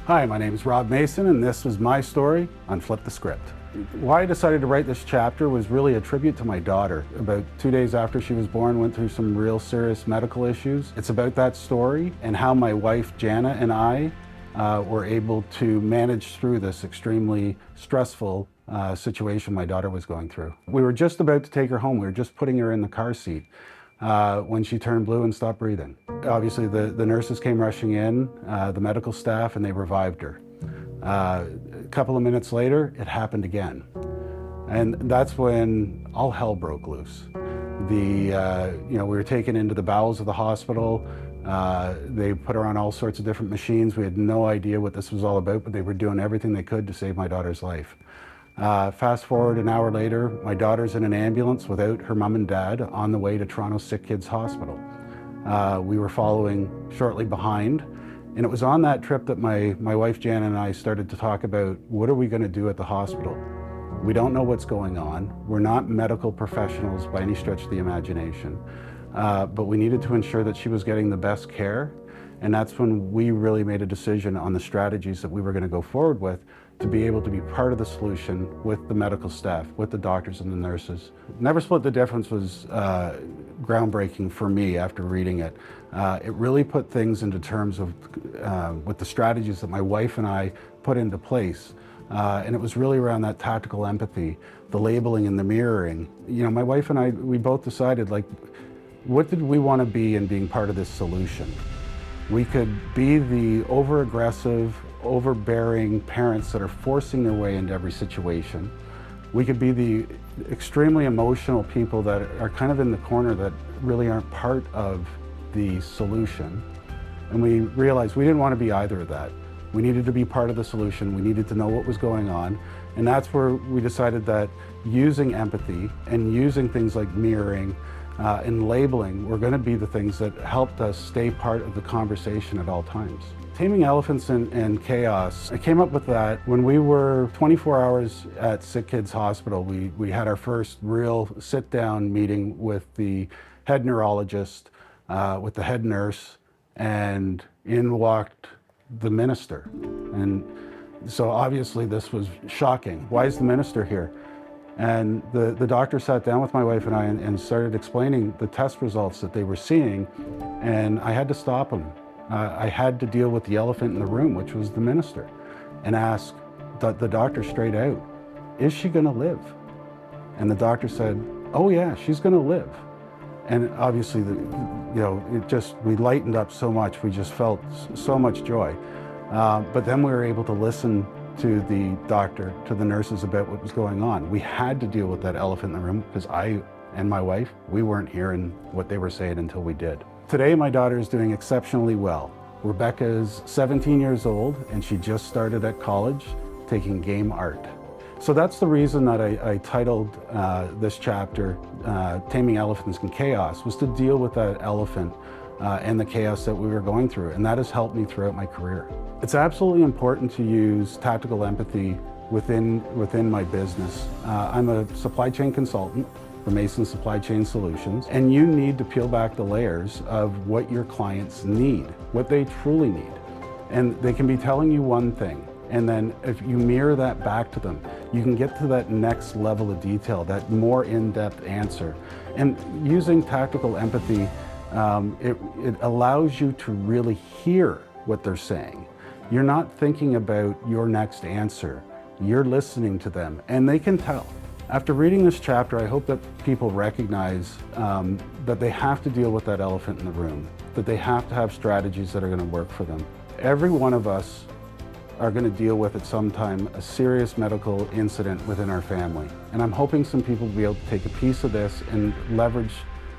Hi, my name is Rob Mason, and this is my story on Flip the Script. Why I decided to write this chapter was really a tribute to my daughter. About 2 days after she was born, went through some real serious medical issues. It's about that story and how my wife Jana and I were able to manage through this extremely stressful situation my daughter was going through. We were just about to take her home. We were just putting her in the car seat when she turned blue and stopped breathing. Obviously, the nurses came rushing in, the medical staff, and they revived her. A couple of minutes later, it happened again. And that's when all hell broke loose. We were taken into the bowels of the hospital. They put her on all sorts of different machines. We had no idea what this was all about, but they were doing everything they could to save my daughter's life. Fast forward an hour later, my daughter's in an ambulance without her mom and dad on the way to Toronto Sick Kids Hospital. We were following shortly behind. And it was on that trip that my wife Jan and I started to talk about, what are we going to do at the hospital? We don't know what's going on. We're not medical professionals by any stretch of the imagination, but we needed to ensure that she was getting the best care. And that's when we really made a decision on the strategies that we were going to go forward with to be able to be part of the solution with the medical staff, with the doctors and the nurses. Never Split the Difference was groundbreaking for me after reading it. It really put things into terms of with the strategies that my wife and I put into place. And it was really around that tactical empathy, the labeling and the mirroring. You know, my wife and I, we both decided, like, what did we want to be in being part of this solution? We could be the over-aggressive, overbearing parents that are forcing their way into every situation. We could be the extremely emotional people that are kind of in the corner that really aren't part of the solution. And we realized we didn't want to be either of that. We needed to be part of the solution. We needed to know what was going on. And that's where we decided that using empathy and using things like mirroring and labeling were going to be the things that helped us stay part of the conversation at all times. Taming Elephants in Chaos, I came up with that when we were 24 hours at Sick Kids Hospital. We had our first real sit-down meeting with the head neurologist, with the head nurse, and in walked the minister. And so obviously this was shocking. Why is the minister here? And the doctor sat down with my wife and I and started explaining the test results that they were seeing, and I had to stop him. I had to deal with the elephant in the room, which was the minister, and ask the doctor straight out, is she going to live? And the doctor said, oh yeah, she's going to live. And obviously, we lightened up so much. We just felt so much joy. But then we were able to listen to the doctor, to the nurses about what was going on. We had to deal with that elephant in the room because I and my wife, we weren't hearing what they were saying until we did. Today, my daughter is doing exceptionally well. Rebecca is 17 years old and she just started at college taking game art. So that's the reason that I titled this chapter, Taming Elephants in Chaos, was to deal with that elephant and the chaos that we were going through, and that has helped me throughout my career. It's absolutely important to use tactical empathy within my business. I'm a supply chain consultant for Mason Supply Chain Solutions, and you need to peel back the layers of what your clients need, what they truly need. And they can be telling you one thing, and then if you mirror that back to them, you can get to that next level of detail, that more in-depth answer. And using tactical empathy, it allows you to really hear what they're saying. You're not thinking about your next answer. You're listening to them, and they can tell. After reading this chapter, I hope that people recognize that they have to deal with that elephant in the room, that they have to have strategies that are going to work for them. Every one of us are going to deal with at some time a serious medical incident within our family. And I'm hoping some people will be able to take a piece of this and leverage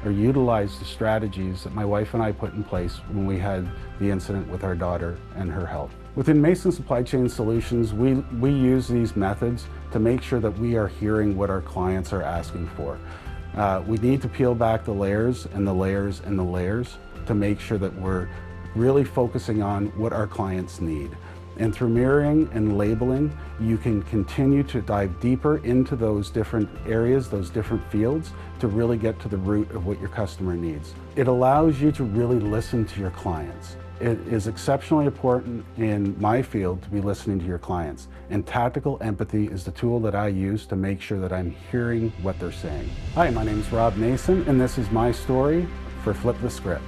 or utilize the strategies that my wife and I put in place when we had the incident with our daughter and her health. Within Mason Supply Chain Solutions, we use these methods to make sure that we are hearing what our clients are asking for. We need to peel back the layers and the layers and the layers to make sure that we're really focusing on what our clients need. And through mirroring and labeling, you can continue to dive deeper into those different areas, those different fields, to really get to the root of what your customer needs. It allows you to really listen to your clients. It is exceptionally important in my field to be listening to your clients, and tactical empathy is the tool that I use to make sure that I'm hearing what they're saying. Hi, my name is Rob Mason, and this is my story for Flip the Script.